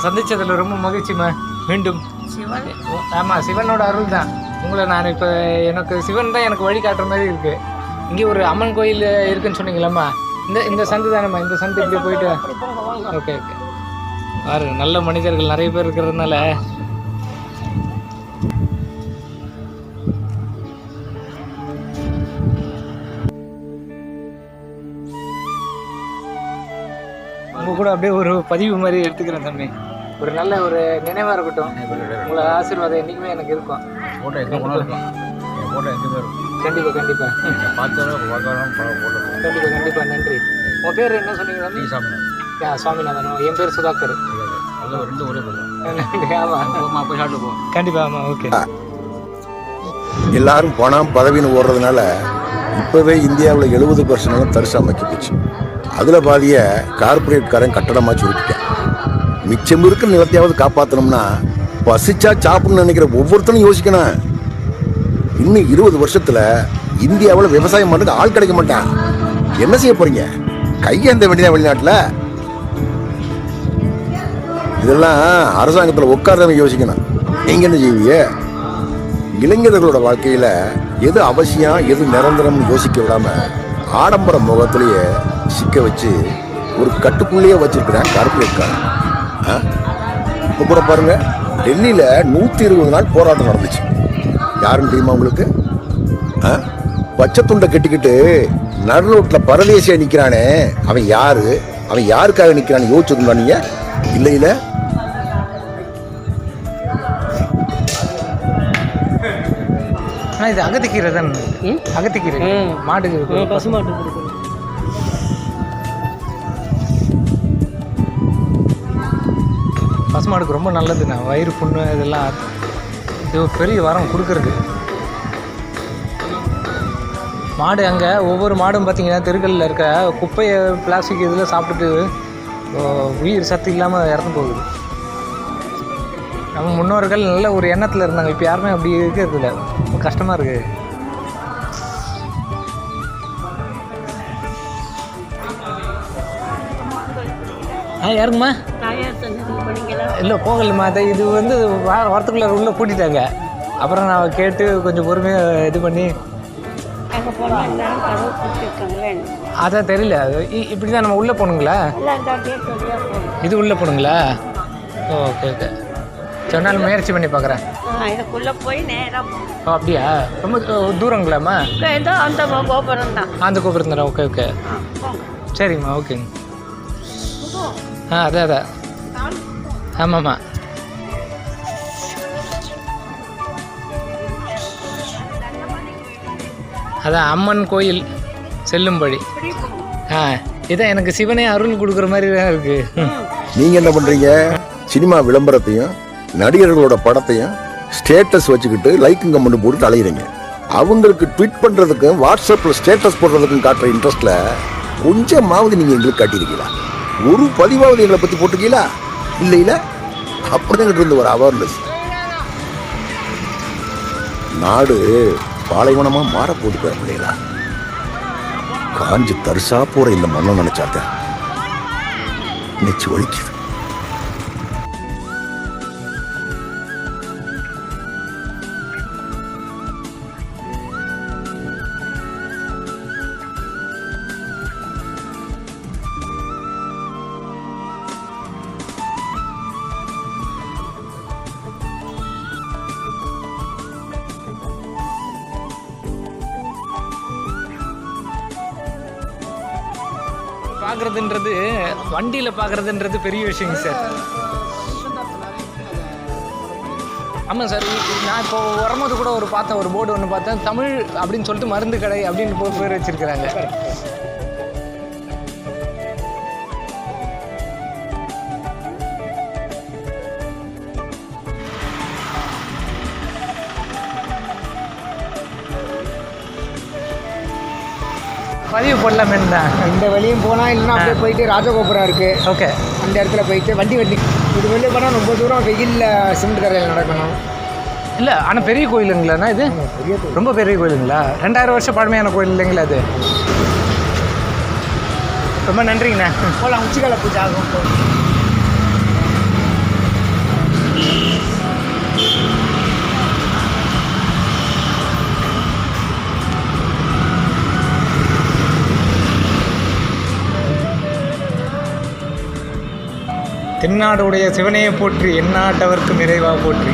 சந்திச்சதில் ரொம்ப மகிழ்ச்சிம்மா. மீண்டும் சிவன். ஆமாம், சிவனோட அருள் தான். உங்களை நான் இப்போ எனக்கு சிவன் தான் எனக்கு வழி காட்டுற மாதிரி இருக்குது. இங்கே ஒரு அம்மன் கோயில் இருக்குன்னு சொன்னீங்களாம்மா, இந்த சந்து தானேம்மா, இந்த சந்து இப்படி போயிட்டு. Okay okay. பாருங்க, நல்ல மனிதர்கள் நிறைய பேர் இருக்கிறதுனால. உங்க கூட அப்படியே ஒரு பதிவு மாதிரி எடுத்துக்கிறேன் தம்பி. ஒரு நல்ல ஒரு நினைவாக இருக்கட்டும். உங்களை ஆசீர்வாதம் என்றைக்குமே எனக்கு இருக்கும். ஃபோட்டோ எங்கே போனாலும் இருக்கும். என் ஃபோட்டோ எங்கேயுமே இருக்கும். கண்டிப்பாக கண்டிப்பாக கண்டிப்பாக கண்டிப்பாக. நன்றி. உங்கள் பேர் என்ன சொன்னீங்க தம்பி? சுவாமிநாதன். என் பேர் சுதாகர். ரெண்டு ஒரே பேர். ஆமாம், போய் சாப்பிட்டு போ. கண்டிப்பாக. ஆமாம், ஓகே. எல்லாரும் பணம் பதவின்னு ஓடுறதுனால இப்போவே இந்தியாவில் 70% தரிசாமைக்கு போச்சு. அதில் பாதிய கார்பரேட்காரன் கட்டடமாக சுருக்கிட்டேன். மிச்சம் இருக்கிற நிலத்தையாவது காப்பாற்றணும்னா பசிச்சா சாப்பிடணும்னு நினைக்கிற ஒவ்வொருத்தரும் யோசிக்கணும். இன்னும் 20 வருஷத்துல இந்தியாவில் விவசாயம் பண்ணுறது ஆள் கிடைக்க மாட்டான். என்ன செய்ய போறீங்க? கையேந்த வேண்டியதான் வெளிநாட்டில். இதெல்லாம் அரசாங்கத்தில் உட்கார்றவங்க யோசிக்கணும். நீங்க என்ன செய்வீங்க? இளைஞர்களோட வாழ்க்கையில எது அவசியம் எது நிரந்தரம்னு யோசிக்க விடாம ஆடம்பர முகத்திலேயே சிக்க வச்சு ஒரு கட்டுக்குள்ளேயே வச்சிருக்கிறான் கார்பரேட்காரன். இப்போ கூட பாருங்க, டெல்லியில 120 நாள் போராட்டம் நடந்துச்சு. யாருன்னு தெரியுமா உங்களுக்கு? பச்சை துண்டை கட்டிக்கிட்டு நடுரோட்ல பரதேசியா நிக்கிறானே, அவன் யாரு? அவன் யாருக்காக நிக்கிறான்னு யோசிச்சிருந்தா நீங்க? இல்ல இல்ல, இது அகத்திக்கீரை தான். அகத்திக்கீரை மாட்டுக்கு, பசுமாட்டு. பசுமாடுக்கு ரொம்ப நல்லதுண்ணா. வயிறு புண்ணு இதெல்லாம் இது பெரிய வரம் கொடுக்கறது. மாடு அங்கே ஒவ்வொரு மாடும் பார்த்திங்கன்னா தெருக்களில் இருக்க குப்பையை பிளாஸ்டிக் இதில் சாப்பிட்டுட்டு உயிர் சத்து இல்லாமல் இறந்து போகுது. நம்ம முன்னோர்கள் நல்ல ஒரு எண்ணத்தில் இருந்தாங்க. இப்போ யாருமே அப்படி இருக்கிறது இல்லை. ரொம்ப கஷ்டமாக இருக்குது. யாருங்கம்மா? இல்லை போகலம்மா. அதை இது வந்து வாரத்துக்குள்ளே உள்ளே கூட்டிட்டாங்க. அப்புறம் நான் கேட்டு கொஞ்சம் பொறுமையாக இது பண்ணி அதான் தெரியல. இப்படி தான் நம்ம உள்ளே போகணுங்களா? இது உள்ளே போகணுங்களா? Okay okay. சொன்னாலும் முயற்சி பண்ணி பார்க்குறேன். இதுக்குள்ளே போய் நேராக. ஓ அப்படியா? ரொம்ப தூரங்களாம்மா? அந்த கோபுரம் தான். அந்த கோபுரம் தானே? Okay okay. சரிம்மா, ஓகேங்க. அதான் ஆமாம்மா. அதான் அம்மன் கோயில் செல்லும்படி. இதான் எனக்கு சிவனே அருள் கொடுக்குற மாதிரி தான் இருக்கு. நீங்க என்ன பண்றீங்க? சினிமா விளம்பரத்தையும் நடிகர்களோட படத்தையும் ஸ்டேட்டஸ் வச்சுக்கிட்டு லைக்கும் கமெண்ட் போட்டு அலையிறீங்க. அவங்களுக்கு ட்வீட் பண்றதுக்கும் வாட்ஸ்அப்ல ஸ்டேட்டஸ் போடுறதுக்கும் காட்டுற இன்ட்ரெஸ்ட்ல கொஞ்சமாவது நீங்க எங்களுக்கு காட்டியிருக்கீங்களா? ஒரு பதிவாவது எங்களை பத்தி போட்டிருக்கீங்களா? இல்ல இல்ல, அப்படிதான் இருந்து ஒரு அவேர்னஸ். நாடு பாலைவனமா மாற போட்டு பிள்ளைங்களா. காஞ்சி தரிசா போற இந்த மண்ணை நினைச்சாத்த நெச்சு ஒழிக்குது. பார்க்குறதுன்றது, வண்டியில் பார்க்குறதுன்றது பெரிய விஷயங்க சார். ஆமாம் சார். நான் இப்போ வரும்போது கூட பார்த்தேன், ஒரு போர்டு ஒன்று பார்த்தேன். தமிழ் அப்படின்னு சொல்லிட்டு மருந்து கடை அப்படின்னு பேர் வச்சிருக்கிறாங்க. பதிவு போடலாமே தான். இந்த வழியும் போனால் இல்லைன்னா அப்படியே போயிட்டு ராஜகோபுரம் இருக்குது. ஓகே. அந்த இடத்துல போயிட்டு வண்டி இது வெளியே போனால் ரொம்ப தூரம் வெயிலில் சிமெண்ட் கரையில் நடக்கணும். இல்லை, ஆனால் பெரிய கோயிலுங்களாண்ணா இது? பெரிய கோயில், ரொம்ப பெரிய கோயிலுங்களா? 2000 வருஷம் பழமையான கோயில் இல்லைங்களா அது? ரொம்ப நன்றிங்கண்ணா. போகலாம். உச்சிக்கால பூஜை ஆகும். தென்னாடுடைய சிவனையை போற்றி, எந்நாட்டவர்க்கும் இறைவா போற்றி.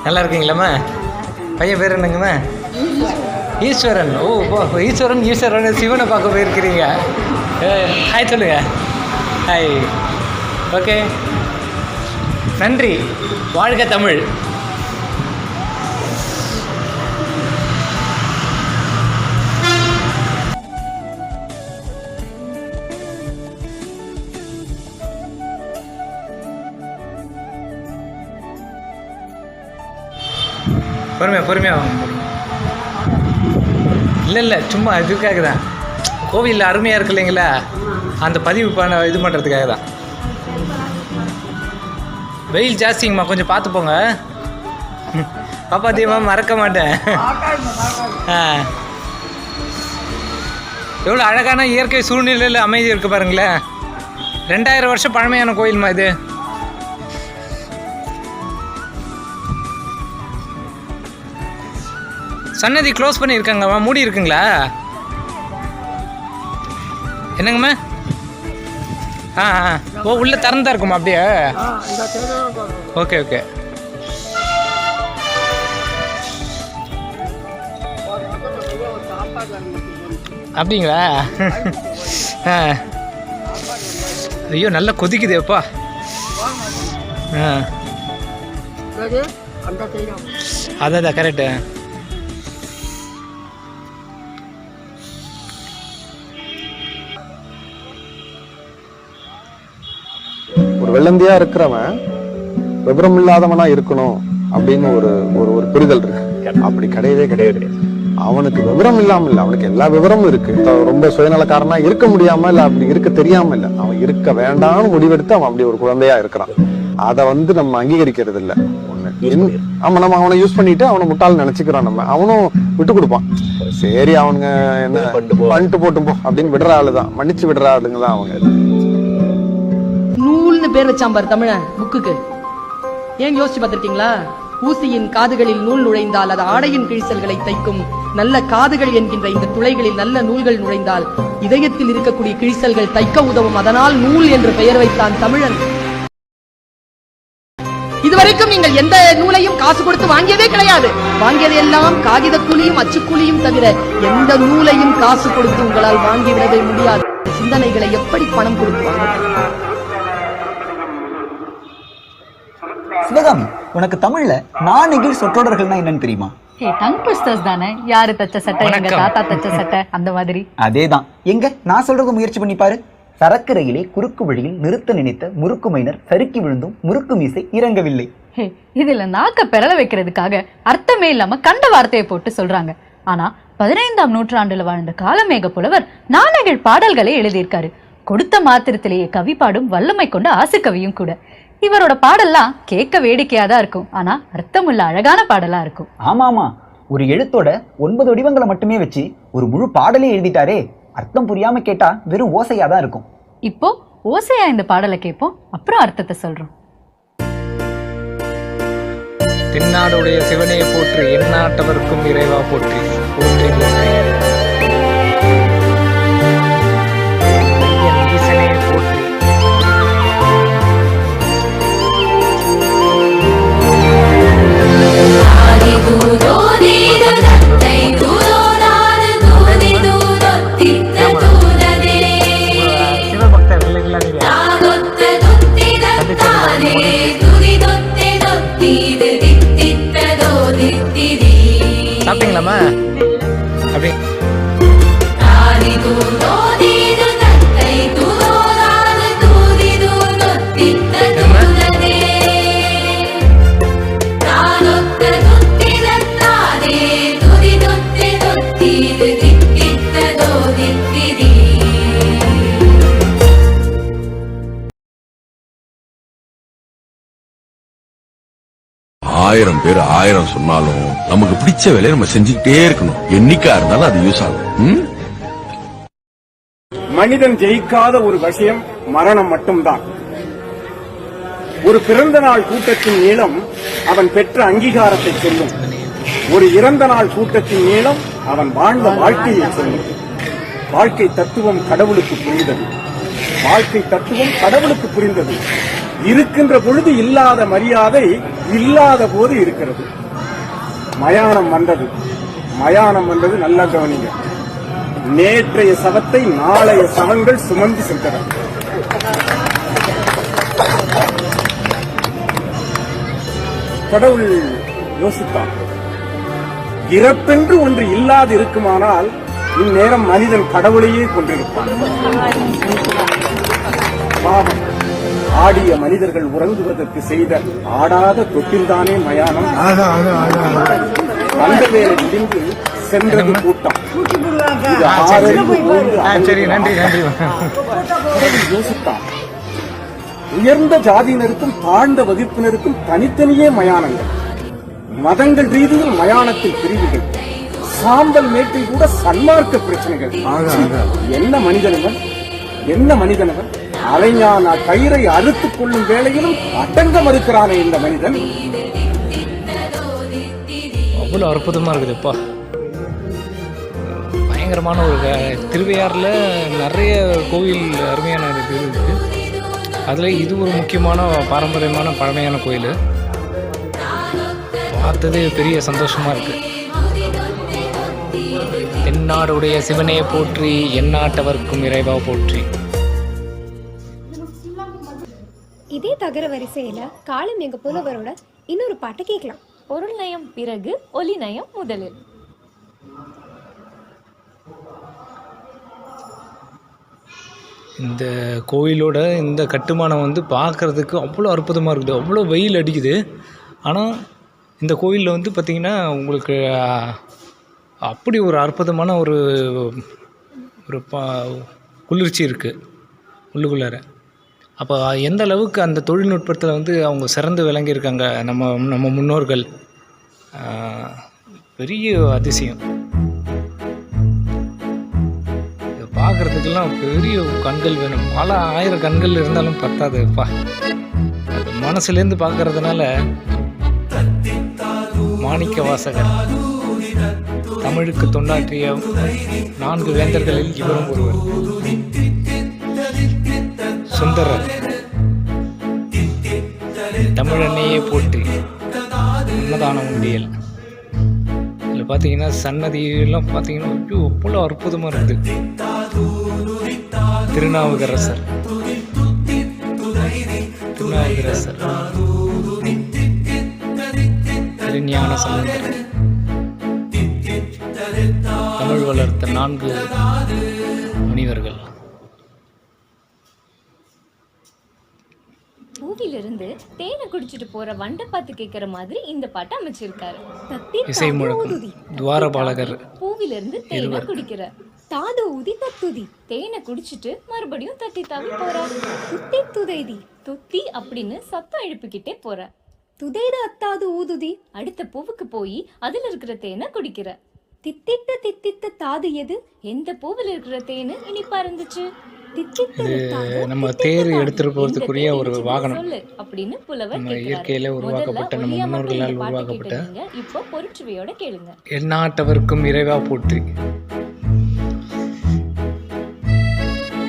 நல்லா இருக்கீங்களாம்மா? பையன் பேர் என்னங்கம்மா? ஈஸ்வரன். ஓ ஈஸ்வரன் சிவனை பார்க்க போயிருக்கிறீங்க. ஹாய் சொல்லுங்க. ஹாய். ஓகே, நன்றி. வாழ்க தமிழ். பொறுமையாக வாங்க. இல்லை சும்மா இதுக்காக தான், கோவிலில் அருமையாக இருக்கு இல்லைங்களா, அந்த பதிவு இது பண்ணுறதுக்காக தான். வெயில் ஜாஸ்திங்கம்மா, கொஞ்சம் பார்த்து போங்க. பாப்பா தீபம் மறக்க மாட்டேன். எவ்வளோ அழகான இயற்கை சூழ்நிலையில் அமைதி இருக்குது பாருங்களேன். 2000 வருஷம் பழமையான கோயில்மா இது. சன்னதி க்ளோஸ் பண்ணியிருக்காங்கம்மா, மூடி இருக்குங்களா? என்னங்கம்மா? ஓ, உள்ளே திறந்தா இருக்குமா அப்படியே? ஓகே. அப்படிங்களா? ஐயோ, நல்லா கொதிக்குது அப்பா. அதான் கரெக்டு. வெள்ளந்தியா இருக்கிறவன் விவரம் இல்லாதவனா இருக்கணும் அப்படின்னு ஒரு ஒரு புரிதல் இருக்கு. அப்படி கிடையவே. அவனுக்கு விவரம் இல்லாம இல்ல, அவனுக்கு எல்லா விவரமும் இருக்கு. ரொம்ப சுயநலக்காரனா இருக்க முடியாம இல்ல, அப்படி இருக்க தெரியாம இல்ல, அவன் இருக்க வேண்டாம்னு முடிவெடுத்து அவன் அப்படி ஒரு குழந்தையா இருக்கிறான். அதை நம்ம அங்கீகரிக்கிறது இல்ல. நம்ம அவனை யூஸ் பண்ணிட்டு அவனை முட்டாள் நினைச்சுக்கிறான். அவனும் விட்டு கொடுப்பான். சரி, அவனுங்க என்ன பண்ணிட்டு போட்டும் போ அப்படின்னு விடுற ஆளுதான், மன்னிச்சு விடுற ஆளுங்க தான் அவங்க. நூல்னு பேர் வச்சான் பாரு தமிழன் புக்குக்கு. ஏன் யோசிச்சு பார்த்திருக்கீங்களா? ஊசியின் காதுகளில் நூல் நுழைந்தால் அது ஆடையின் கிழிசல்களை தைக்கும். நல்ல காதுகள் என்கின்ற இந்த துளைகளில் நல்ல நூல்கள் நுழைந்தால் இதயத்தில் இருக்கக்கூடிய கிழிசல்கள் தைக்க உதவும். அதனால் நூல் என்று பெயர் வைத்தான் தமிழன். இதுவரைக்கும் நீங்கள் எந்த நூலையும் காசு கொடுத்து வாங்கியதே கிடையாது. வாங்கியது எல்லாம் காகித கூலியும் அச்சுக்கூலியும் தவிர எந்த நூலையும் காசு கொடுத்து உங்களால் வாங்கிவிடவே முடியாது. சிந்தனைகளை எப்படி பணம் கொடுத்து வாங்க? சிவகாமி, உனக்கு தமிழ்ல நாணெகிழ் சொற்றொடர்கள்னா என்னன்னு தெரியுமா? டங் ட்விஸ்டர்ஸ் தானே. யாரு தச்ச சட்டை, எங்க தாத்தா தச்ச சட்டை, அந்த மாதிரி. அதேதான். எங்க நான் சொல்றது முயற்சி பண்ணி பாரு. சரக்கு ரயிலே குறுக்கு வழியில் நிறுத்த நினைத்த முறுக்கு மைனர் சறுக்கி விழுந்தும் முறுக்கு மீசை இறங்கவில்லை. இதுல நாக்க பெறல வைக்கிறதுக்காக அர்த்தமே இல்லாம கண்ட வார்த்தையை போட்டு சொல்றாங்க. ஆனா 15ஆம் நூற்றாண்டுல வாழ்ந்த காலமேக புலவர் நாணெகிழ் பாடல்களை எழுதியிருக்காரு. கொடுத்த மாத்திரத்திலேயே கவி பாடும் வல்லமை கொண்ட ஆசுக்கவியும் கூட. இவரோட பாடல்லாம் கேட்க வேடிக்கையா தான் இருக்கும், ஆனா அர்த்தமுள்ள அழகான பாடலா இருக்கும். ஆமா, ஒரு எழுத்தோட 9 வடிவங்களை மட்டுமே வச்சு ஒரு முழு பாடலே எழுதிட்டாரே. அர்த்தம் புரியாம கேட்டா வெறும் ஓசையா தான் இருக்கும். இப்போ ஓசையா இந்த பாடலை கேட்போம், அப்புறம் அர்த்தத்தை சொல்றோம். தென்னாடுடைய சிவனையை போற்றி, எந்நாட்டவர்க்கும் இறைவா போற்றி. போற்றி போற்றி. ஈசனையை போற்றி. சாப்பிட்டீங்களாம்மா? அப்படி 1000 பேர் 1000 சொன்னாலும் நமக்கு பிடிச்ச வேலையை நம்ம செஞ்சுக்கிட்டே இருக்கணும். என்னைக்கா இருந்தாலும் அது யூஸ் ஆகும். மனிதன் ஜெயிக்காத ஒரு விஷயம் மரணம் மட்டும்தான். ஒரு பிறந்த நாள் கூட்டத்தின் நீளம் அவன் பெற்ற அங்கீகாரத்தை சொல்லும். ஒரு இறந்த நாள் கூட்டத்தின் நீளம் அவன் வாழ்ந்த வாழ்க்கையை சொல்லும். வாழ்க்கை தத்துவம் கடவுளுக்கு புரிந்தது. வாழ்க்கை தத்துவம் கடவுளுக்கு புரிந்தது. இருக்கின்ற பொழுது இல்லாத மரியாதை இல்லாத போது இருக்கிறது. மயானம் வந்தது. மயானம் வந்தது, நல்லா கவனிங்க. நேற்றைய சவத்தை நாளைய சவங்கள் சுமந்து சென்றன. கடவுள் யோசித்தான், இறப்பென்று ஒன்று இல்லாது இருக்குமானால் இந்நேரம் மனிதன் கடவுளையே கொண்டிருப்பான். பாவம், ஆடிய மனிதர்கள் உறங்குவதற்கு செய்த ஆடாத தொட்டில்தானே மயானம். வந்த வேலை முடிந்து சென்றது கூட்டம். இது ஆறறிவு ஓய்ந்து யோசித்தான், உயர்ந்த ஜாதியினருக்கும் தாழ்ந்த வகுப்பினருக்கும் தனித்தனியே மயானங்கள். மதங்கள் ரீதியில் மயானத்தில் பிரிவுகள். சாம்பல் மேட்டில் கூட சன்மார்க்க பிரச்சனைகள். என்ன மனிதனவன், என்ன மனிதனவன்! அலைஞான கயிறை அறுத்துக் கொள்ளும் வேளையிலும் அடங்க மறுக்கிறானே இந்த மனிதன். அவ்வளோ அற்புதமா இருக்குதுப்பா. பயங்கரமான ஒரு திருவையாறுல நிறைய கோவில் அருமையான இது இருக்கு. அதில் இது ஒரு முக்கியமான பாரம்பரியமான பழமையான கோயில். பார்த்தது பெரிய சந்தோஷமா இருக்கு. தென்னாடுடைய சிவனே போற்றி, எந்நாட்டவர்க்கும் இறைவா போற்றி. இதே தகர வரிசையில காலம் எங்க புலவரோட இன்னொரு பாட்டை கேட்கலாம். பொருள் நயம் பிறகு ஒலி நயம் முதலில். இந்த கோயிலோட இந்த கட்டுமானம் வந்து பார்க்குறதுக்கு அவ்வளோ அற்புதமாக இருக்குது. அவ்வளோ வெயில் அடிக்குது. ஆனால் இந்த கோயிலில் வந்து பார்த்திங்கன்னா உங்களுக்கு அப்படி ஒரு அற்புதமான ஒரு குளிர்ச்சி இருக்குது உள்ளுக்குள்ளார. அப்போ எந்த அளவுக்கு அந்த தொழில்நுட்பத்தில் வந்து அவங்க சிறந்து விளங்கியிருக்காங்க நம்ம முன்னோர்கள். பெரிய அதிசயம். இதை பார்க்குறதுக்கெல்லாம் பெரிய கண்கள் வேணும். பல 1000 கண்கள் இருந்தாலும் பத்தாதுப்பா. அது மனசுலேருந்து பார்க்கறதுனால மாணிக்க வாசகர் தமிழுக்கு தொண்டாற்றிய 4 வேந்தர்களில் இவரும் ஒருவர். சுந்தரர், தமிழன்னையே போற்றி, அன்னதானம் உண்டியல். இதில் பார்த்தீங்கன்னா சன்னதியெல்லாம் பார்த்தீங்கன்னா ஐயோ அவ்வளோ அற்புதமாக இருக்குது. திருநாவுக்கரசர், திருஞான சம்பந்தர், தமிழ் வளர்த்த 4 முனிவர்கள். பூவிலிருந்து தேனை குடிச்சிட்டு போற வண்டை பார்த்து கேட்கிற மாதிரி இந்த பாட்டை அமைச்சிருக்காரு. இசை முழக்கம் துவாரபாலகர். பூவிலிருந்து தேனை குடிக்கிற தாது ஊதி தத்துதி. தேனை குடிச்சிட்டு மறுபடியும் தத்தி தாவி போற. துத்தி துதைதி, துத்தி அப்படின்னு சத்தம் எழுப்பிக்கிட்டே போற. துதைத அத்தாது ஊதுதி. அடுத்த பூவுக்கு போய் அதுல இருக்கிற தேனை குடிக்கிற. தித்தித்த தித்தித்த தாது எது? எந்த பூவில் இருக்கிற தேனு இனிப்பா இருந்துச்சு? இது நம்ம தேர் எடுத்துட்டு போறதுக்குரிய ஒரு வாகனம். அப்படின்னு புலவர் நம்ம இயற்கையில உருவாக்கப்பட்ட நம்ம முன்னோர்களால் உருவாக்கப்பட்ட. இப்போ பொருட்சுவையோட கேளுங்க. எந்நாட்டவர்க்கும் இறைவா போற்றி.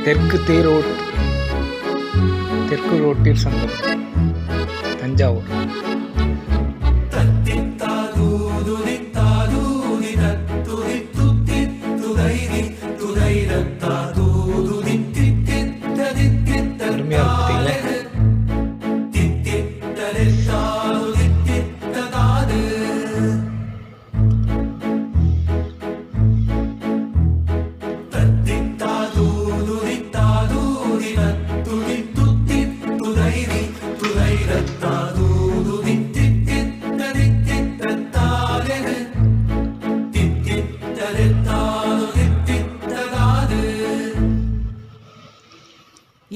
தெற்கு ரோட்டில் சங்கம், தஞ்சாவூர். அருமையா இருக்கு.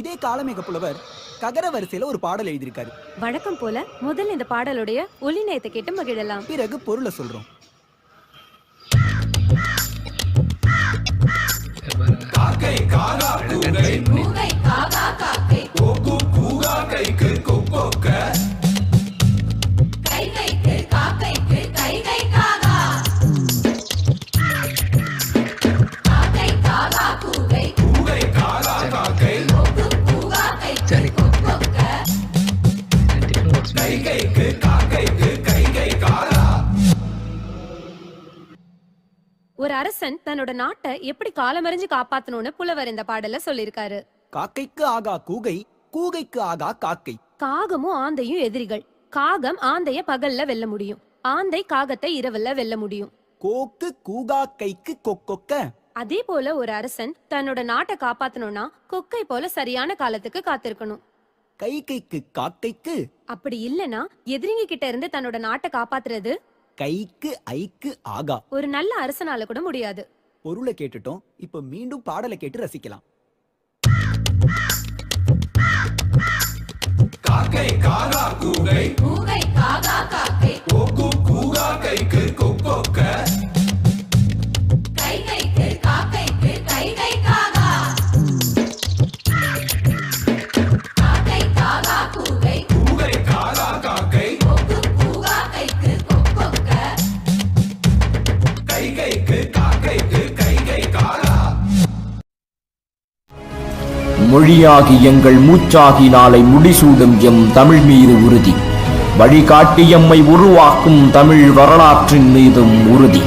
இதே காலமேக புலவர் ககர வரிசையில ஒரு பாடல் எழுதியிருக்காரு. வழக்கம் போல முதல்ல இந்த பாடலுடைய ஒலி நயத்தை கேட்டு மகிழலாம். பிறகு பொருளை சொல்றோம். காக்கை காகா கூகை கூகை காகா காக்கை கோகு கூகா கைக்கு கொக்கொக்க கை கைக்கு காக்கைக்கு கை கை காகா காக்கை காகா கூகை கூகை காகா காக்கை கோகு கூகா கைக்கு கொக்கொக்க கை கைக்கு காக்கைக்கு கை கை காகா. ஒரு அரசன் தன்னோட நாட்டை எப்படி காலமறிஞ்சு காப்பாத்தணும்னு புலவர் இந்த பாடல்ல சொல்லியிருக்காரு. காக்கைக்கு ஆகா கூகை, கூகைக்கு ஆகா காக்கை. காகமும் ஆந்தையும் எதிரிகள். காகம் ஆந்தைய பகல்ல வெல்ல முடியும், ஆந்தை காகத்தை இரவுல வெல்ல முடியும். கோக்கு கூகா கைக்கு கொக்கொக்க. அதே போல ஒரு அரசன் தன்னோட நாட்டை காப்பாத்தணும்னா கொக்கை போல சரியான காலத்துக்கு காத்திருக்கணும். கை கைக்கு காக்கைக்கு. அப்படி இல்லனா எதிரிங்க கிட்ட இருந்து தன்னோட நாட்டை காப்பாத்துறது கைக்கு ஐக்கு ஆகா. ஒரு நல்ல அரசனால கூட முடியாது. பொருளை கேட்டுட்டோம், இப்ப மீண்டும் பாடலை கேட்டு ரசிக்கலாம். காக்கை காகா கூகை கூகை காகா காக்கை கோகு கூகா கைக்கு கொக்கொக்க கை கைக்கு காக்கைக்கு கை கை காகா காக்கை காகா கூகை கூகை காகா காக்கை கோகு கூகா கைக்கு கொக்கொக்க கை கைக்கு காக்கைக்கு கை கை காகா. மொழியாகி எங்கள் மூச்சாகி நாளை முடிசூடும் எம் தமிழ் மீது உறுதி, வழிகாட்டி எம்மை உருவாக்கும் தமிழ் வரலாற்றின் மீதும் உறுதி.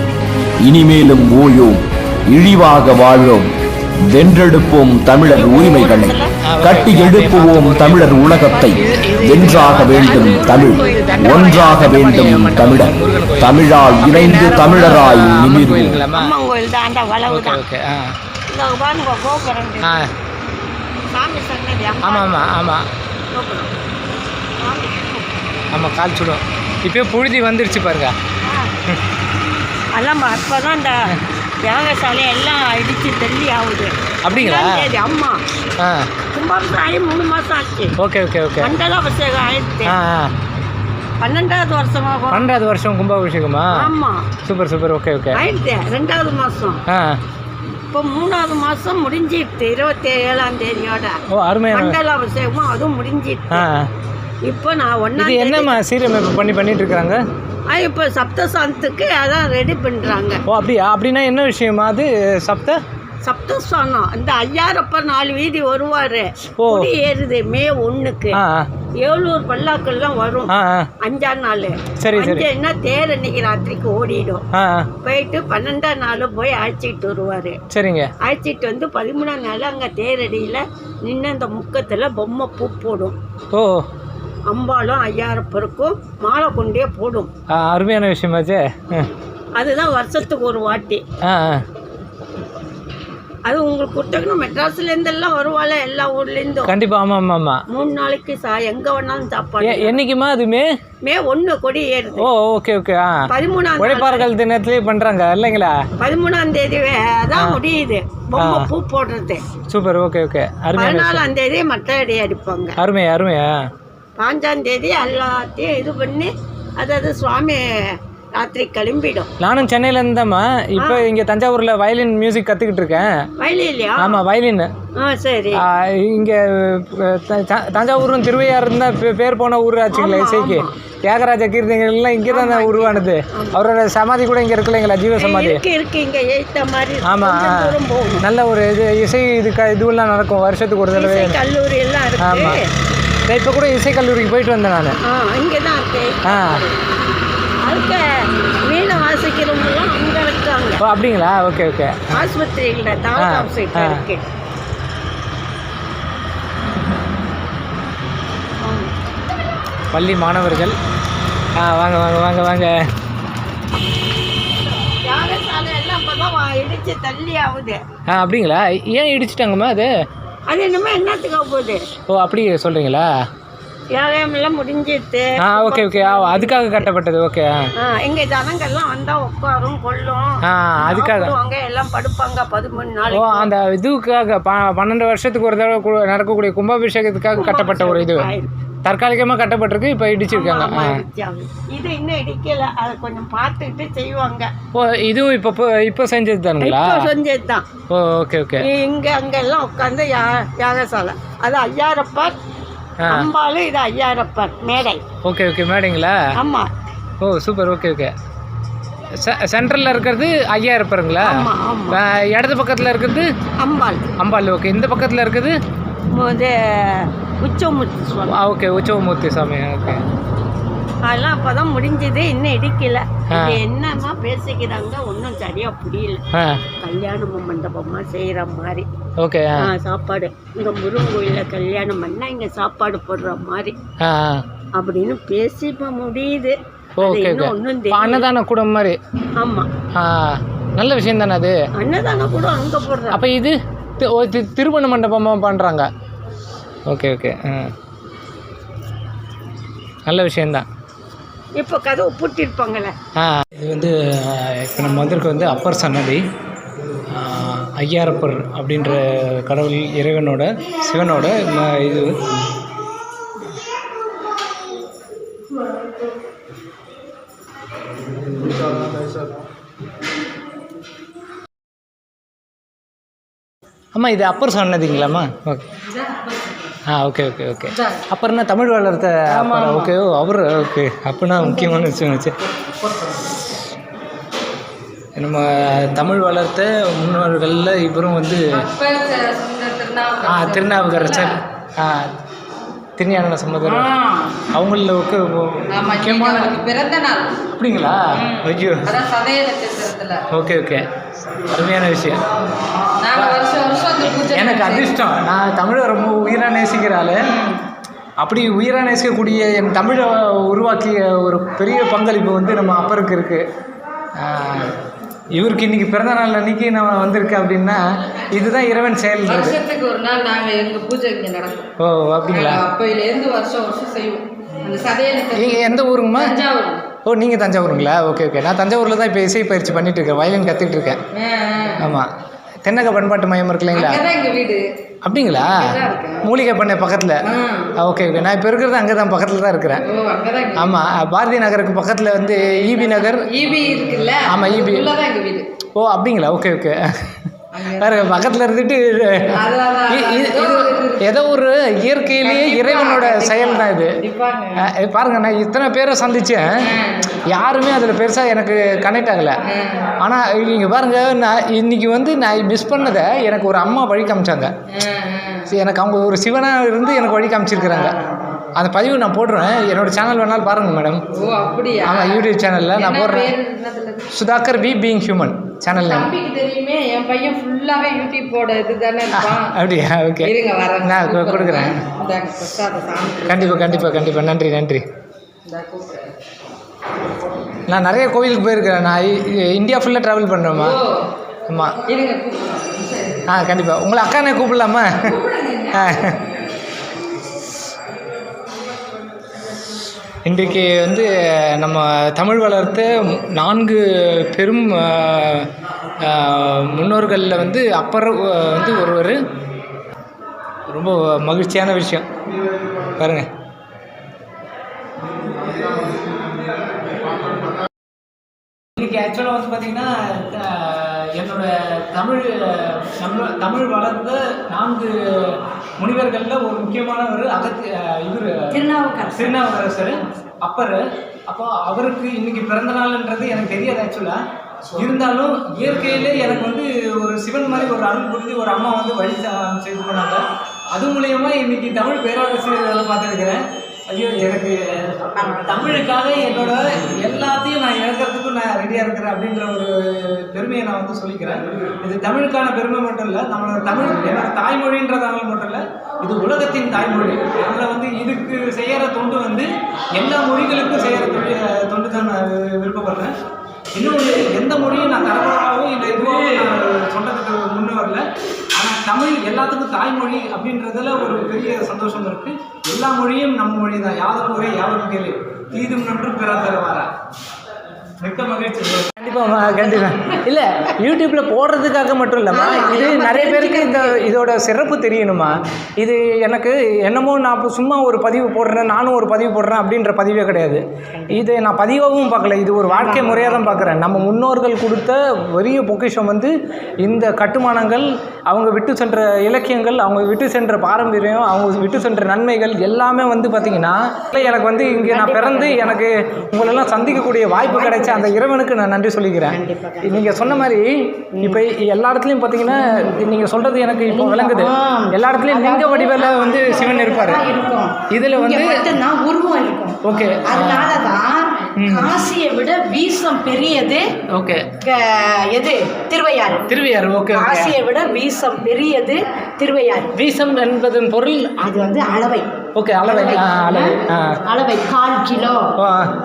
இனிமேலும் ஓயோம், இழிவாக வாழ்வோம், வென்றெடுப்போம் தமிழர் உரிமைகளை, கட்டி எழுப்புவோம் தமிழர் உலகத்தை. வென்றாக வேண்டும் தமிழ், ஒன்றாக வேண்டும் தமிழர், தமிழால் இணைந்து தமிழராய் நிமிர்வோம். ஆமாம் ஆமாம் ஆமாம் ஆமாம் கால் சுடும். இப்போ புழுதி வந்துருச்சு பாருங்க. அல்லாமா அப்போதான் இந்த யாகசாலை எல்லாம் இடிச்சு தள்ளி ஆகுது. அப்படிங்களா? அம்மா கும்பாபிஷேகம் 3 மாசம் ஆச்சு. Okay okay okay. மண்டலாபிஷேகம் ஆயிடுச்சு. 12வது வருஷமாகும். 12வது வருஷம் கும்பாபிஷேகமா? ஆமா. Super super. Okay okay. ஆயிடுச்சு 2வது மாசம். இப்போ 3வது மாசம் முடிஞ்சிடுச்சு 27ஆம் தேதியோட. ஓ அருமையான மண்டலாபிஷேகமும் அதுவும் முடிஞ்சிடுச்சு. இப்போ நான் 1ஆம் தேதி என்னம்மா சீரமைப்பு பண்ணிட்டு இருக்காங்க? இப்போ சப்தசாந்தத்துக்கு அதான் ரெடி பண்றாங்க. ஓ அப்படியா? அப்படின்னா என்ன விஷயமா அது? சப்தஸ்தானம் இந்த ஐயாரப்பர் 4 வீதி வருவாரு. கொடி ஏறுது மே 1க்கு 700 பல்லாக்கள்லாம் வரும். 5ஆம் நாள் என்ன தேர் அன்னைக்கு ராத்திரிக்கு ஓடிடும். போயிட்டு 12ஆம் நாள் போய் அழைச்சிட்டு வருவாரு. சரிங்க. அழைச்சிட்டு வந்து 13ஆம் நாள் அங்க தேரடியில நின்று அந்த முக்கத்துல பொம்மை பூ போடும். ஓ அம்பாலும் ஐயாரப்பருக்கும் மாலை கொண்டே போடும். அருமையான விஷயமாச்சே. அதுதான் வருஷத்துக்கு ஒரு வாட்டி. அது உங்களுக்கு கொடுத்தக்கணும். மெட்ராஸ்ல இருந்து எல்லாம் வருவாள், எல்லா ஊர்ல இருந்தும். கண்டிப்பா. ஆமா ஆமா ஆமா. 3 நாளைக்கு எங்க வேணாலும் சாப்பாடு. என்னைக்குமா அது? மே 1 கொடி ஏறுது. ஓ ஓகே ஓகே. 13ஆம் உழைப்பாளர்கள் தினத்திலே பண்றாங்க இல்லைங்களா? 13ஆம் தேதி அதான் முடியுது பொம்மை பூ போடுறது. சூப்பர். Okay okay. 14ஆம் தேதி மட்டை அடி அடிப்பாங்க. அருமை அருமையா. 5ஆம் தேதி எல்லாத்தையும் இது பண்ணி அதாவது சுவாமி ராத்திரி கிளம்பிடும். நானும் சென்னையில இருந்தேம்மா. இப்போ இங்க தஞ்சாவூர்ல வயலின் மியூசிக் கத்துக்கிட்டு இருக்கேன். வயலின்லையா? ஆமா வயலின். சரி. இங்க தஞ்சாவூரும் திருவையாறும் தான் பேர் போன ஊர் ஆச்சுங்களா இசைக்கு. தியாகராஜ கீர்த்திகள் எல்லாம் இங்கே தான் உருவானது. அவரோட சமாதி கூட இங்க இருக்குல்லைங்களா, ஜீவ சமாதி. ஆமா. நல்ல ஒரு இது இசை இதுவெல்லாம் நடக்கும் வருஷத்துக்கு ஒரு தடவை. கல்லூரி எல்லாம் இருக்கு. ஆமா. இப்போ கூட இசை கல்லூரிக்கு போயிட்டு வந்தேன் நான். இங்கே தான் இருக்கேன். அதுக்கு வீணை வாசிக்கிறவங்கலாம் அங்க இருக்காங்க. ஓ அப்படிங்களா? Okay okay. ஆஸ்பத்திரியில தாலுகா ஆஃபீஸ் இருக்கு. பள்ளி மாணவர்கள் வாங்க வாங்க வாங்க வாங்க. யாகசாலை எல்லாம் இப்பதான் இடிச்சு தள்ளி ஆகுது. அப்படிங்களா? ஏன் இடிச்சிட்டாங்கம்மா அது? அது என்னமோ என்னத்துக்கு போகுது. ஓ அப்படி சொல்றீங்களா? யாரையெல்லாம் முடிஞ்சிட்டு. Okay okay. அதுக்காக கட்டப்பட்டது. ஓகே. எங்க ஜனங்கள்லாம் வந்தா உட்காரும் கொள்ளும். அதுக்காக எல்லாம் படுப்பாங்க 13 நாள். அந்த இதுக்காக 12 வருஷத்துக்கு ஒரு தடவை நடக்கக்கூடிய கும்பாபிஷேகத்துக்காக கட்டப்பட்ட ஒரு இது தற்காலிகமா கட்டப்பட்டிருக்கு. இப்ப இடிச்சிருக்காங்க. இது இன்னும் இடிக்கல. அதை கொஞ்சம் பார்த்துட்டு செய்வாங்க. இதுவும் இப்ப செஞ்சது தானுங்களா? செஞ்சது தான். Okay okay. இங்க அங்க எல்லாம் உட்காந்து யாகசாலை. அது ஐயாரப்பர் அம்பாலு, இது ஐயாரப்பர் மேடை. Okay okay. மேடைங்களா? ஆமா. சூப்பர். Okay okay. சென்ட்ரல்ல இருக்கிறது ஐயாரப்பருங்களா? இடது பக்கத்துல இருக்கிறது அம்பாள். ஓகே. இந்த பக்கத்துல இருக்குது உற்சவமூர்த்தி சுவாமி. ஓகே. உற்சவமூர்த்தி சாமி. ஓகே. அதெல்லாம் அப்பதான் முடிஞ்சது. இன்னும் இடிக்கல. என்னமா பேசிக்கிறாங்க ஒன்றும் சரியா புரியல. கல்யாண மண்டபமா செய்யற மாதிரி. ஓகே. சாப்பாடு இங்க முருகன் கோயில்ல கல்யாணம் பண்ணா இங்க சாப்பாடு போடுற மாதிரி அப்படின்னு பேசி இப்ப முடியுது. அன்னதான கூடம் மாதிரி. ஆமா. நல்ல விஷயம் தானே அது. அன்னதான கூடம் அங்க போடுற. அப்ப இது திருமண மண்டபமா பண்றாங்க. Okay okay. நல்ல விஷயம்தான். இப்போ கதவு பூட்டிருப்பாங்கல்ல. இது வந்து இப்போ நம்ம வந்திருக்கு அப்பர் சன்னதி. ஐயாரப்பர் அப்படின்ற கடவுள் இறைவனோட சிவனோட இது. ஆமாம், இது அப்பர் சன்னதிங்களாம்மா? ஓகே. Okay okay okay. அப்புறம்னா தமிழ் வளர்த்த ஓகே. அவர் ஓகே. அப்படின்னா முக்கியமான விஷயம் வச்சு நம்ம தமிழ் வளர்த்த முன்னோர்களில் இவரும் திருநாவுக்கரசர், திருஞான சம்பந்தர் அவங்களுக்கு முக்கியமான பிறந்த நாள். அப்படிங்களா? ஐயோ. Okay okay. அருமையான விஷயம். எனக்கு அதிர்ஷ்டம். நான் தமிழை ரொம்ப உயிராக நேசிக்கிற ஆள். அப்படி உயிராக நேசிக்கக்கூடிய என் தமிழை உருவாக்கிய ஒரு பெரிய பங்களிப்பு நம்ம அப்பருக்கு இருக்குது. இவருக்கு இன்னைக்கு பிறந்த நாள் அன்னைக்கு நான் வந்திருக்கேன் அப்படின்னா இதுதான் இறைவன் செயல். வருஷத்துக்கு ஒரு நாள் நாங்கள் எங்கள் பூஜை இங்கே நடக்கும். அப்படிங்களா? அப்போலேருந்து வருஷம் வருஷம் செய்வோம். அந்த சதையத்தை. நீங்கள் எந்த ஊருங்கம்மா? தஞ்சாவூர். நீங்கள் தஞ்சாவூருங்களா? Okay okay. நான் தஞ்சாவூரில் தான் இப்போ இசை பயிற்சி பண்ணிட்டு இருக்கேன். வயலின் கற்றுக்கிட்டு இருக்கேன். ஆமாம். தென்னக பண்பாட்டு மையம் இருக்கு இல்லைங்களா? எங்கள் வீடு. அப்படிங்களா? மூலிகை பண்ணை பக்கத்தில். Okay okay. நான் இப்போ இருக்கிறது அங்கே தான், பக்கத்தில் தான் இருக்கிறேன். ஆமாம். பாரதி நகருக்கு பக்கத்தில் ஈபி நகர். ஈபி இருக்குல்ல? ஆமாம், ஈபி. எங்கள் வீடு. அப்படிங்களா? Okay okay. பக்கத்தில் இருந்துட்டு ஏதோ ஒரு இயற்கையிலேயே இறைவனோட செயல் தான் இது. பாருங்க, நான் இத்தனை பேரை சந்திச்சேன், யாருமே அதில் பெருசாக எனக்கு கனெக்ட் ஆகலை. ஆனால் நீங்கள் பாருங்க, நான் இன்னைக்கு நான் மிஸ் பண்ணதை எனக்கு ஒரு அம்மா வழி காமிச்சாங்க. எனக்கு அவங்க ஒரு சிவனாக இருந்து எனக்கு வழி காமிச்சிருக்கிறாங்க. அந்த பதிவு நான் போடுறேன். என்னோட சேனல் வேணாலும் பாருங்கள் மேடம். ஆமாம், யூடியூப் சேனலில் நான் போடுறேன். Sudhakar V being human channel name. தெரியுமே, என் பையன் ஃபுல்லாகவே யூடியூப் போட இதுதானே இருப்பான். அப்படியா? ஓகே, நான் கொடுக்குறேன். கண்டிப்பாக கண்டிப்பாக கண்டிப்பாக. நன்றி நன்றி. நான் நிறைய கோவிலுக்கு போயிருக்கிறேன். நான் இந்தியா ஃபுல்லாக ட்ராவல் பண்ணுறேம்மா. ஆமாம். கண்டிப்பாக. உங்களை அக்கானே கூப்பிடலாமா? இன்றைக்கு நம்ம தமிழ் வளர்த்த 4 பெரும் முன்னோர்களில் அப்பர் ஒருவர். ரொம்ப மகிழ்ச்சியான விஷயம் பாருங்கள். இன்றைக்கி ஆக்சுவலாக பார்த்தீங்கன்னா என்னோட தமிழ் வளர்ந்த 4 முனிவர்களில் ஒரு முக்கியமானவர் திருநாவுக்கரசர் அப்பர். அப்போ அவருக்கு இன்னைக்கு பிறந்த நாள்ன்றது எனக்கு தெரியாது ஆக்சுவலாக. இருந்தாலும் இயற்கையிலே எனக்கு ஒரு சிவன் மாதிரி ஒரு அருள் புரிஞ்சு ஒரு அம்மா வழி செய்து போனாங்க. அது மூலயமா இன்னைக்கு தமிழ் பேரரசு பார்த்துருக்கிறேன். ஐயோ, எனக்கு தமிழுக்காக என்னோட எல்லாத்தையும் நான் இழக்கிறதுக்கும் நான் ரெடியாக இருக்கிறேன் அப்படின்ற ஒரு பெருமையை நான் சொல்லிக்கிறேன். இது தமிழுக்கான பெருமை மட்டும் இல்லை, நம்மளோட தமிழ் என்னோட தாய்மொழின்றதால மட்டும் இல்லை, இது உலகத்தின் தாய்மொழி. அதில் இதுக்கு செய்கிற தொண்டு எல்லா மொழிகளுக்கும் செய்கிற தொண்டு தான் நான் விருப்பப்படுறேன். இன்னொன்று, எந்த மொழியும் நான் தரமாகவும் இல்லை இதுவாகவும் நான் சொல்கிறதுக்கு முன்னே வரல. ஆனால் தமிழ் எல்லாத்துக்கும் தாய்மொழி அப்படின்றதுல ஒரு பெரிய சந்தோஷம் இருக்கு. எல்லா மொழியும் நம்ம மொழி தான். யாரும் ஒரே யாவரும் கேளு தீதும் நன்று பிற தருவாரா. மிக்க மகிழ்ச்சி. கண்டிப்பா இல்லை, யூடியூப்ல போடுறதுக்காக மட்டும் இல்லைம்மா, இது நிறைய பேருக்கு இதோட சிறப்பு தெரியணுமா. இது எனக்கு என்னமோ நான் சும்மா ஒரு பதிவு போடுறேன், நானும் ஒரு பதிவு போடுறேன் அப்படின்ற பதிவே கிடையாது. இது நான் பதிவாகவும் பார்க்கல, இது ஒரு வாழ்க்கை முறையாக தான் பார்க்குறேன். நம்ம முன்னோர்கள் கொடுத்த பெரிய பொக்கிஷம் இந்த கட்டுமானங்கள், அவங்க விட்டு சென்ற இலக்கியங்கள், அவங்க விட்டு சென்ற பாரம்பரியம், அவங்க விட்டு சென்ற நன்மைகள் எல்லாமே பார்த்திங்கன்னா எனக்கு இங்கே நான் பிறந்து எனக்கு உங்களெல்லாம் சந்திக்கக்கூடிய வாய்ப்பு கிடைச்ச அந்த இறைவனுக்கு நான் நன்றி சொல்லிக்கிறேன். நீங்கள் சொன்ன மாதிரி இப்போ எல்லா இடத்துலையும் பார்த்தீங்கன்னா நீங்கள் சொல்கிறது எனக்கு இப்போ விளங்குது. எல்லா இடத்துலையும் லிங்க வடிவில் சிவன் இருப்பார். இதில் உருவம் இருக்கும். ஓகே, அதனால தான் காசியை விட வீசம் பெரியது. ஓகே, எது? திருவையாறு. திருவையாறு. ஓகே, காசியை விட வீசம் பெரியது திருவையாறு. வீசம் என்பதன் பொருள் அது அளவை. ஓகே, அளவை. அளவை 1/4 கிலோ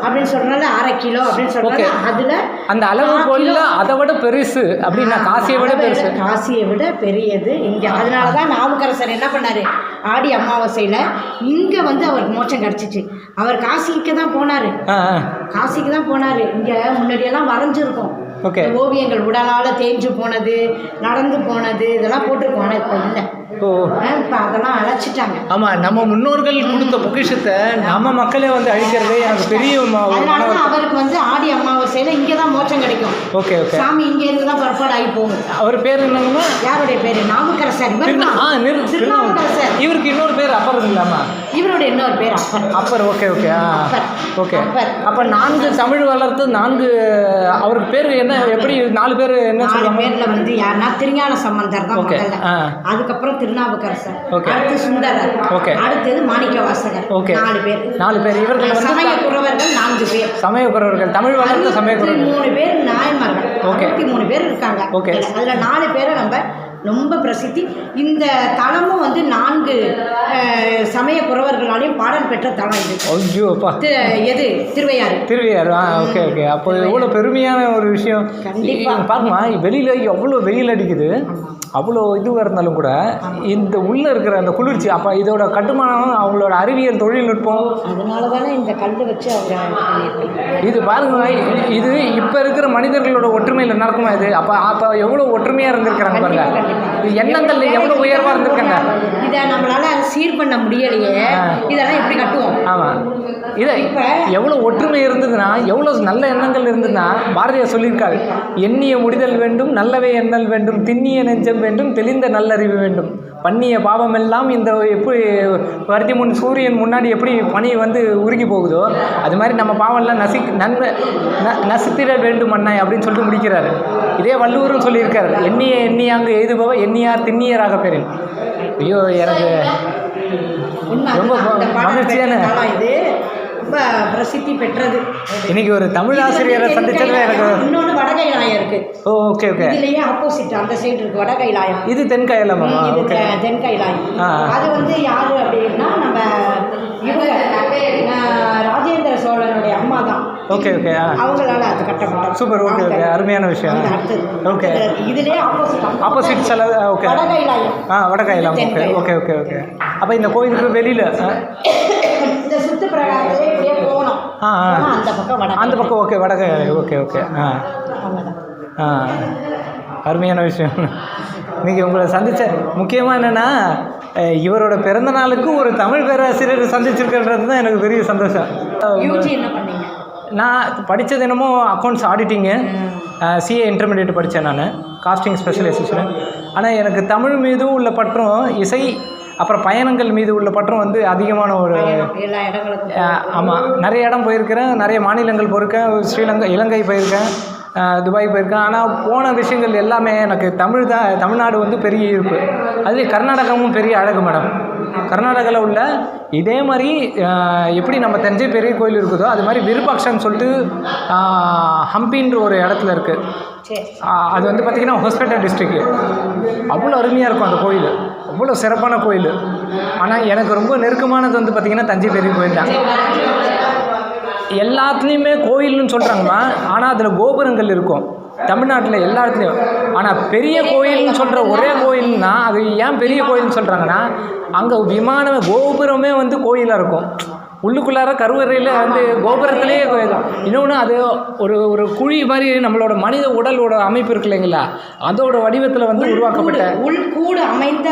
அப்படின்னு சொல்றதுனால 1/2 கிலோ அப்படின்னு சொல்றாங்க. அதுல அந்த அளவு கொள்ள அதை விட பெருசு அப்படின்னா காசியை விட பெருசு. காசியை விட பெரியது இங்க. அதனாலதான் நாவுக்கரசர் என்ன பண்ணாரு, ஆடி அமாவாசையில இங்க அவருக்கு மோட்சம் கிடைச்சிச்சு. அவர் காசிக்கு தான் போனாரு. காசிக்கு தான் போனாரு. இங்க முன்னாடியெல்லாம் வரைஞ்சிருக்கும் ஓவியங்கள், உடலால தேஞ்சு போனது, நடந்து போனது, இதெல்லாம் போட்டிருக்கோம். ஆனால் இப்போ இல்லை. இப்போ அதெல்லாம் அழைச்சிட்டாங்க. ஆமாம், நம்ம முன்னோர்கள் கொடுத்த பொக்கிஷத்தை நம்ம மக்களே அழிக்கிறதே எனக்கு பெரிய. அதனால அவருக்கு ஆடி அமாவாசையில இங்கே தான் மோட்சம் கிடைக்கும். Okay okay. சாமி இங்கே இருந்து தான் புறப்பாடு ஆகி போகும். அவர் பேர் என்னங்கம்மா? யாருடைய பேரு? நாவுக்கரசர். திருநாவுக்கரசர். இவருக்கு இன்னொரு பேர் அப்பர் இல்லாமா? இவருடைய இன்னொரு பேர் Appar. Appar. Okay okay. Okay. அப்போ 4 தமிழ் வளர்த்து 4 அவருக்கு பேர் என்ன? எப்படி 4 பேர் என்ன சொல்லுவாங்க? 4 பேர்ல யாருன்னா திருஞான சம்பந்தர் தான் முதல்ல. அதுக்கப்புறம் திருநாவுக்கரசர், அடுத்து சுந்தரர், அடுத்தது மாணிக்க வாசகர். 4 பேர். 4 பேர். இவர்கள் சமய குறவர்கள் 4 பேர். சமய குறவர்கள், தமிழ் வளர்த்த சமய குறவர்கள் 3 பேர் நாயன்மார்கள். 63 பேர் இருக்காங்க. அதுல 4 பேரை நம்ம ரொம்ப பிரசித்தி. இந்த தலமும் 4 சமய குறவர்களாலையும் பாடல் பெற்ற தலம் இது. ஐயோப்பா. எது? திருவையாறு. திருவையாறு. Okay okay. அப்போ எவ்வளோ பெருமையான ஒரு விஷயம். கண்டிப்பாக பாருமா, வெளியில் எவ்வளோ வெயில் அடிக்குது, அவ்வளோ இதுவாக இருந்தாலும் கூட இந்த உள்ளே இருக்கிற அந்த குளிர்ச்சி, அப்போ இதோட கட்டுமானம், அவங்களோட அறிவியல் தொழில்நுட்பம், அதனால தானே இந்த கல் வச்சு அவங்க இது பாருங்க. இது இப்போ இருக்கிற மனிதர்களோட ஒற்றுமையில் நடக்குமா இது? அப்போ எவ்வளோ ஒற்றுமையாக இருந்திருக்கிறாங்க பாருங்க. எண்ணங்கள் எவ்வளோ உயர்வாக இருந்திருக்காங்க. இதை நம்மளால சீர் பண்ண முடியலையே, இதெல்லாம் எப்படி கட்டுவோம்? ஆமாம், இதை இப்போ எவ்வளோ ஒற்றுமை இருந்ததுன்னா, எவ்வளோ நல்ல எண்ணங்கள் இருந்ததுன்னா, பாரதியார் சொல்லியிருக்காரு, எண்ணிய முடிதல் வேண்டும், நல்லவை எண்ணல் வேண்டும், திண்ணிய நெஞ்சம் வேண்டும், தெளிந்த நல்லறிவு வேண்டும், பண்ணிய பாவம் எல்லாம் இந்த எப்படி வருத்தி முன் சூரியன் முன்னாடி எப்படி பனி உருகி போகுதோ அது மாதிரி நம்ம பாவம்லாம் நசித்திட வேண்டும் அண்ணாய் அப்படின்னு சொல்லிட்டு முடிக்கிறாரு. இதே வள்ளுவரும் சொல்லியிருக்காரு, எண்ணியாங்கு எய்துபவ எண்ணியார் திண்ணியராக பெறேன். ஐயோ, எனக்கு ரொம்ப மகிழ்ச்சியான இது, ரொம்ப பிரசித்தி பெற்றது. இன்னைக்கு ஒரு தமிழ் ஆசிரியரை சந்திச்சதுல எனக்கு இன்னொன்று வடகைலாயம் இருக்கு. Okay okay. இதுலயே ஆப்போசிட் அந்த சைடு இருக்கு வடகைலாயம். இது தென்கைலாயமா? இது தென்கைலாயம். அது யாரு அப்படின்னா நம்ம இவங்க ராஜேந்திர சோழனுடைய அம்மா தான். Okay okay. அவங்களால அது கட்டப்பட்டது. சூப்பர். Okay okay. அருமையான விஷயம். ஓகே. இதுலயே ஆப்போசிட் சில. Okay. Vadakailayam. Vadakailayam. Okay okay okay okay. அப்போ இந்த கோயிலுக்கு வெளியில இந்த சுத்து பிரகாரத்திலே இப்படியே போகணும். அந்த பக்கம் வடகை. அந்த பக்கம். ஓகே, வடகை. Okay okay. அருமையான விஷயம். இன்றைக்கி உங்களை சந்தித்த முக்கியமாக என்னென்னா, இவரோட பிறந்த நாளுக்கு ஒரு தமிழ் பேராசிரியர் சந்திச்சிருக்கிறது தான் எனக்கு பெரிய சந்தோஷம். என்ன பண்ணீங்க? நான் படித்தது என்னமோ அக்கௌண்ட்ஸ் ஆடிட்டிங்கு, சிஏ இன்டர்மீடியேட் படித்தேன் நான், காஸ்டிங் ஸ்பெஷலைசேஷன். ஆனால் எனக்கு தமிழ் மீதும் உள்ள பற்றும், இசை அப்புறம் பயணங்கள் மீது உள்ள பற்றும் அதிகமான ஒரு. ஆமாம், நிறைய இடம் போயிருக்கிறேன், நிறைய மாநிலங்கள் போயிருக்கேன், ஸ்ரீலங்கா, இலங்கை போயிருக்கேன், துபாய் போயிருக்கேன். ஆனால் போன விஷயங்கள் எல்லாமே எனக்கு தமிழ்நாடு பெரிய ஈர்ப்பு. அதுலேயும் கர்நாடகாவும் பெரிய அழகு மேடம். கர்நாடகாவில் உள்ள இதே மாதிரி எப்படி நம்ம தஞ்சை பெரிய கோயில் இருக்குதோ அது மாதிரி விருபாக்ஷன்னு சொல்லிட்டு ஹம்பின்ற ஒரு இடத்துல இருக்குது. அது பார்த்திங்கன்னா ஹொஸ்பேட்டா டிஸ்ட்ரிக்ட். அவ்வளோ அருமையாக இருக்கும் அந்த கோயில், அவ்வளோ சிறப்பான கோயில். ஆனால் எனக்கு ரொம்ப நெருக்கமானது பார்த்திங்கன்னா தஞ்சை பெரிய கோயில் தான். எல்லாத்துலேயுமே கோயில்னு சொல்கிறாங்கம்மா, ஆனால் அதில் கோபுரங்கள் இருக்கும் தமிழ்நாட்டில் எல்லா இடத்துலையும். ஆனால் பெரிய கோயில்னு சொல்கிற ஒரே கோயில்னா அது ஏன் பெரிய கோயில்னு சொல்கிறாங்கன்னா, அங்கே விமான கோபுரமே வந்து கோயிலாக இருக்கும். உள்ளுக்குள்ளார கருவறையில் வந்து கோபுரத்திலே இன்னொன்று அது ஒரு குழி மாதிரி நம்மளோட மனித உடலோட அமைப்பு இருக்கு இல்லைங்களா, அதோட வடிவத்தில் வந்து உருவாக்கப்பட்ட உள்கூடு அமைந்த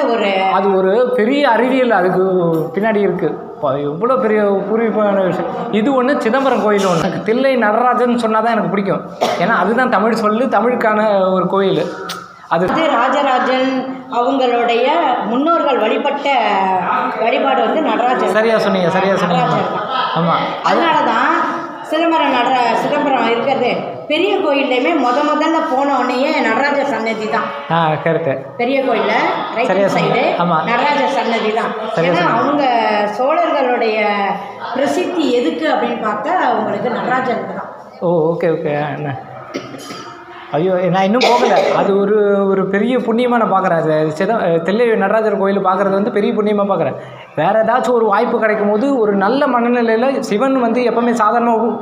அது ஒரு பெரிய அறிவியல் அதுக்கு பின்னாடி இருக்குது. எவ்வளோ பெரிய பூர்வீகமான விஷயம் இது. ஒன்று சிதம்பரம் கோயில் ஒன்று. எனக்கு தில்லை நடராஜன் சொன்னால் தான் எனக்கு பிடிக்கும். ஏன்னா அதுதான் தமிழ் சொல்லு, தமிழுக்கான ஒரு கோயில் அது. ராஜராஜன் அவங்களுடைய முன்னோர்கள் வழிபட்ட வழிபாடு வந்து நடராஜன். சரியா சொன்னீங்க, சரியா சொன்னீங்க. ஆமாம், அதனால தான் சிதம்பரம் இருக்கிறது பெரிய கோயில்லையுமே முதல்ல போன உடனேயே நடராஜர் சன்னதி தான். கரெக்ட். பெரிய கோயிலில் ரைட் சைடு நடராஜர் சன்னதி தான். ஏன்னா அவங்க சோழர்களுடைய பிரசித்தி எதுக்கு அப்படின்னு பார்த்தா அவங்களுக்கு நடராஜருக்கு தான். ஓகே என்ன ஐயோ, நான் இன்னும் போகலை. அது ஒரு பெரிய புண்ணியமாக நான் பார்க்குறேன். அது தில்லை நடராஜர் கோயில் பார்க்குறது வந்து பெரிய புண்ணியமாக பார்க்குறேன். வேறு ஏதாச்சும் ஒரு வாய்ப்பு கிடைக்கும் போது ஒரு நல்ல மனநிலையில் சிவன் வந்து எப்போவுமே சாதாரணமாகவும்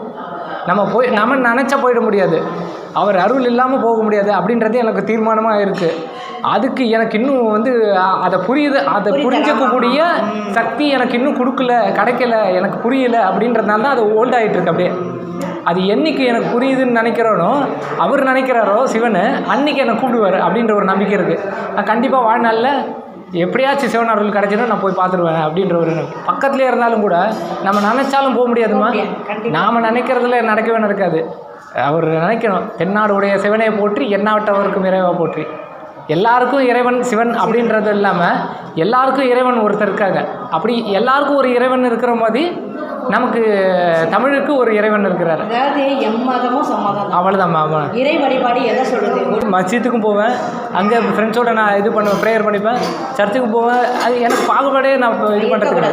நம்ம நினச்சா போயிட முடியாது, அவர் அருள் இல்லாமல் போக முடியாது அப்படின்றது எனக்கு தீர்மானமாக இருக்குது. அதுக்கு எனக்கு இன்னும் வந்து அதை புரியுது, அதை புரிஞ்சிக்கக்கூடிய சக்தி எனக்கு இன்னும் கிடைக்கல, எனக்கு புரியலை அப்படின்றதுனால தான் அது ஓல்ட் ஆகிட்டுருக்கு. அப்படியே அது என்றைக்கு எனக்கு புரியுதுன்னு நினைக்கிறோனோ, அவர் நினைக்கிறாரோ சிவன், அன்றைக்கி என்னை கூப்பிடுவார் அப்படின்ற ஒரு நம்பிக்கை இருக்குது. நான் கண்டிப்பாக வாழ்நாளில் எப்படியாச்சும் சிவன் அருள் கிடைச்சிடும், நான் போய் பார்த்துருவேன் அப்படின்ற ஒரு பக்கத்துலேயே இருந்தாலும் கூட நம்ம நினச்சாலும் போக முடியாதுமா. நாம் நினைக்கிறதுல நடக்காது. அவர் நினைக்கணும், தென்னாடுடைய சிவனை போற்றி எண்ணாட்டவருக்கும் இறைவா போற்றி. எல்லாருக்கும் இறைவன் சிவன் அப்படின்றது இல்லாமல் எல்லாருக்கும் இறைவன் ஒருத்தர் இருக்காங்க. அப்படி எல்லாருக்கும் ஒரு இறைவன் இருக்கிற மாதிரி நமக்கு தமிழுக்கு ஒரு இறைவன் இருக்கிறார். அதாவது எம்மதமும் சம்மதம் அவ்வளோதான். இறை வழிபாடு எதை சொல்லுது? மஸ்ஜித்துக்கும் போவேன், அங்கே ஃப்ரெண்ட்ஸோட நான் இது பண்ணுவேன், ப்ரேயர் பண்ணிப்பேன், சர்ச்சுக்கு போவேன். அது எனக்கு பாகுபாடே நான் இது பண்ணுறது.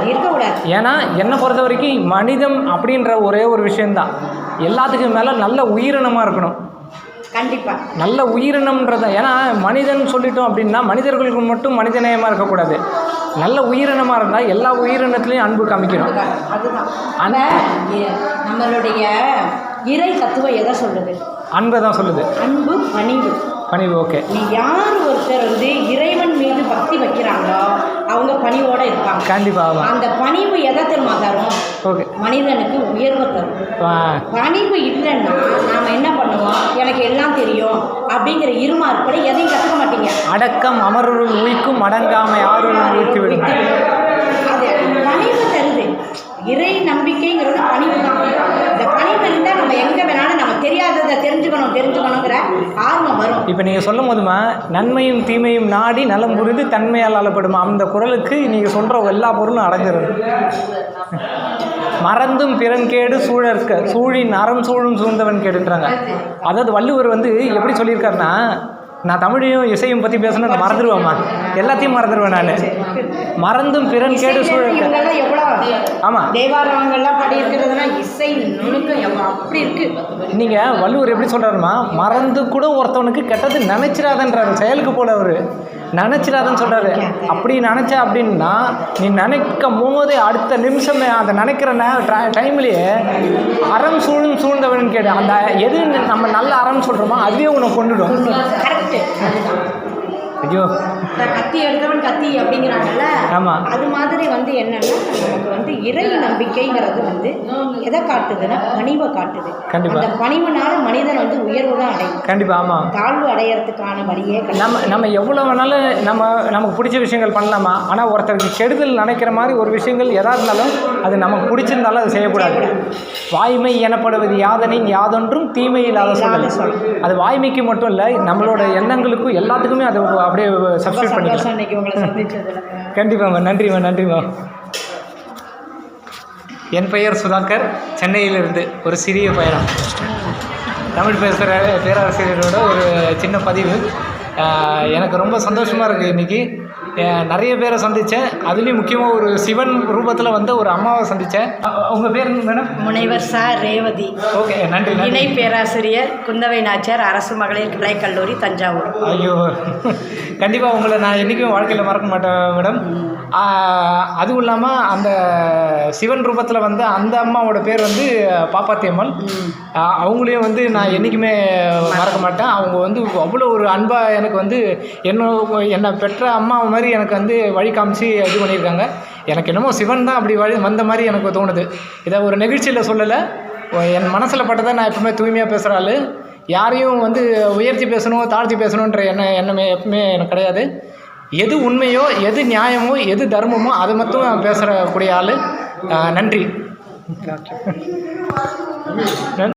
ஏன்னா என்னை பொறுத்த வரைக்கும் மனிதம் அப்படின்ற ஒரே ஒரு விஷயந்தான். எல்லாத்துக்கும் மேலே நல்ல உயிரினமாக இருக்கணும். கண்டிப்பாக நல்ல உயிரினம்ன்றத. ஏன்னா மனிதன் சொல்லிட்டோம் அப்படின்னா மனிதர்களுக்கு மட்டும் மனிதநேயமாக இருக்கக்கூடாது. நல்ல உயிரினமாக இருந்தால் எல்லா உயிரினத்துலேயும் அன்பு காமிக்கணும். அதுதான் நம்மளுடைய இறை தத்துவம் எதை சொல்லுது? அன்பை தான் சொல்லுது. அன்பு, பணிவு. ஓகே. நீ யார் ஒருத்தர் வந்து இறைவன் மீது பக்தி வைக்கிறாங்களோ அவங்க பணிவோட இருப்பாங்க. கண்டிப்பாக. அந்த பணிவு எதை தெரியுமா தரும்? ஓகே. மனிதனுக்கு உயர்வு தரும். பணிவு இல்லைன்னா நாம என்ன பண்ணுவோம், எனக்கு எல்லாம் தெரியும் அப்படிங்கிற இருமாறுப்படி எதையும் கற்றுக்க மாட்டீங்க. அடக்கம் அமருள் உயிக்கும் அடங்காமை ஆறுள் உயிர்த்து விடும். அது பணிவு தருது. இறை நம்பிக்கைங்கிறது பணிவு தான். இந்த பணிவு இருந்தால் நம்ம எங்கே வேணாலும் நம்ம தெரியாததை தெரிஞ்சுக்கணுங்கிற ஆர்வம் வரும். இப்போ நீங்கள் சொல்லும் போதுமா, நன்மையும் தீமையும் நாடி நலம் புரிந்து தன்மையால் அளப்படுமா, அந்த குரலுக்கு நீங்கள் சொல்கிற எல்லா பொருளும் அடங்குறது. மறந்தும் பிறன் கேடு சூழற்க சூழின் அறம் சூழும் சூழ்ந்தவன் கேடுன்றாங்க. அதாவது வள்ளுவர் வந்து எப்படி சொல்லியிருக்காருன்னா, நான் தமிழையும் இசையும் பற்றி பேசணும், நான் மறந்துடுவேம்மா, எல்லாத்தையும் மறந்துடுவேன் நான். மறந்தும் பிறன் கேடு சூழல். ஆமாம், தேவாரங்கள்லாம் படி இருக்கிறதுனா இசை நுணுக்கம் அப்படி இருக்கு. நீங்கள் வள்ளுவர் எப்படி சொல்கிறாருமா, மறந்து கூட ஒருத்தவனுக்கு கெட்டது நினைச்சிடாதன்றாரு, செயலுக்கு போல அவர் நினைச்சிடாதன்னு சொல்கிறாரு. அப்படி நினச்ச அப்படின்னா நீ நினைக்கும் போது அடுத்த நிமிஷமே அதை நினைக்கிற டைம்லேயே அறம் சூழ்ந்தவன் கேடு. அந்த எது நம்ம நல்ல அறம் சொல்கிறோமோ அதுவே உன்னை கொண்டுடும். ஐயோ, கத்தி எடுத்தவன் கத்தி அப்படிங்கிறாங்கல்ல. ஆமாம், அது மாதிரி வந்து என்னன்னா நமக்கு வந்து இறை நம்பிக்கைங்கிறது வந்து எதை காட்டுதுன்னா பணிவை காட்டுது. கண்டிப்பாக. அந்த பணிவுனால மனிதன் வந்து உயர்வு தான் அடையும். கண்டிப்பாக. ஆமாம், தாழ்வு அடையறதுக்கான வழியே நம்ம எவ்வளோ வேணாலும் நமக்கு பிடிச்ச விஷயங்கள் பண்ணலாமா, ஆனால் ஒருத்தருக்கு கெடுதல் நினைக்கிற மாதிரி ஒரு விஷயங்கள் எதா இருந்தாலும் அது நமக்கு பிடிச்சிருந்தாலும் அது செய்யக்கூடாது. வாய்மை எனப்படுவது யாதனின் யாதொன்றும் தீமை இல்லாத சொல். அது வாய்மைக்கு மட்டும் இல்லை, நம்மளோட எண்ணங்களுக்கும் எல்லாத்துக்குமே அது அப்படியே சப்ஸ்டியூட் பண்ணிக்கலாம். கண்டிப்பாக. நன்றிம்மா. என் பெயர் சுதாகர், சென்னையிலிருந்து ஒரு சிறிய பயணம். தமிழ் பேசுகிற பேராசிரியரோட ஒரு சின்ன பதிவு. எனக்கு ரொம்ப சந்தோஷமாக இருக்குது இன்றைக்கி. நிறைய பேரை சந்தித்தேன். அதுலேயும் முக்கியமாக ஒரு சிவன் ரூபத்தில் வந்து ஒரு அம்மாவை சந்தித்தேன். உங்கள் பேர் மேடம்? முனைவர் சார் ரேவதி. ஓகே, நன்றி. இணை பேராசிரியர் குந்தவை நாச்சியார் அரசு மகளிர் கலைக்கல்லூரி தஞ்சாவூர். ஐயோ, கண்டிப்பாக உங்களை நான் என்றைக்கும் வாழ்க்கையில் மறக்க மாட்டேன் மேடம். அதுவும் இல்லாமல் அந்த சிவன் ரூபத்தில் வந்து அந்த அம்மாவோட பேர் வந்து பாப்பாத்தி அம்மாள். அவங்களையும் வந்து நான் என்றைக்குமே மறக்க மாட்டேன். அவங்க வந்து அவ்வளோ ஒரு அன்பாக எனக்கு வந்து என்னை பெற்ற அம்மா மாதிரி எனக்கு வந்து வழி காமிச்சு இது பண்ணியிருக்காங்க. எனக்கு என்னமோ சிவன் தான் அப்படி வந்த மாதிரி எனக்கு தோணுது. இதை ஒரு நிகழ்ச்சியில் சொல்லலை, என் மனசில் பட்டதை நான் எப்பவுமே தூய்மையாக பேசுகிற ஆள். யாரையும் வந்து உயர்த்தி பேசணும் தாழ்த்தி பேசணுன்ற எண்ணமே எப்பவுமே எனக்கு கிடையாது. எது உண்மையோ, எது நியாயமோ, எது தர்மமோ அதை மட்டும் நான் பேசுகிறக்கூடிய ஆள். நன்றி.